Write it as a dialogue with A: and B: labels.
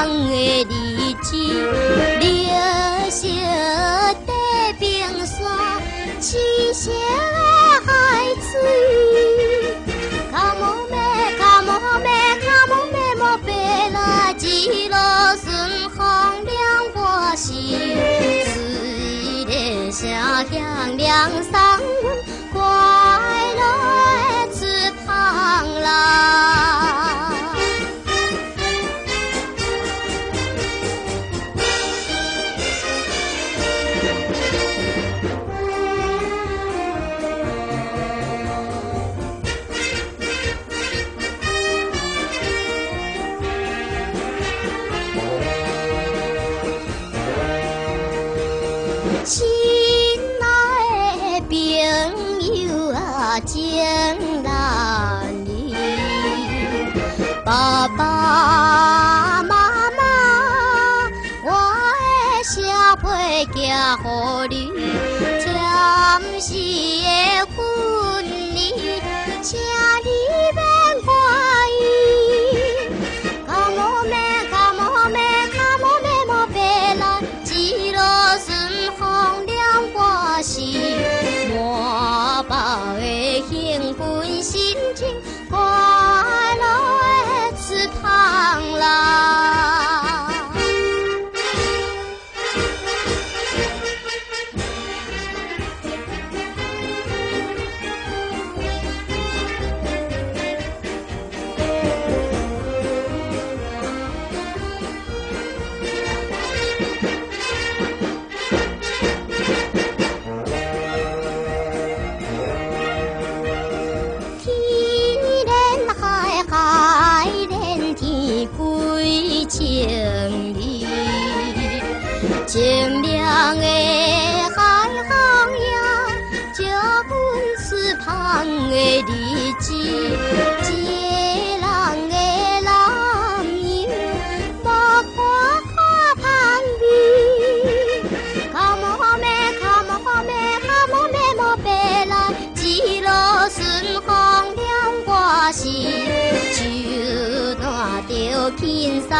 A: 的日子，绿色的冰山，青色的海水。卡莫咩，卡莫咩，卡莫咩莫白来，一路顺风凉我心。水的声响亮送阮快乐的出航啦。亲爱的朋友啊，情难离，爸爸妈妈，我的社会行予你，暂时的分离，请你免怀疑。卡莫咩，卡莫咩，卡莫咩莫白来，一路顺风凉我心，满包的兴奋心情，快乐的出航啦。清凉的海航呀，这阮出航的日子，一人的男友，无看看香味。卡莫咩，卡莫咩，卡莫咩莫白来，一路顺风凉我心，就带着轻松。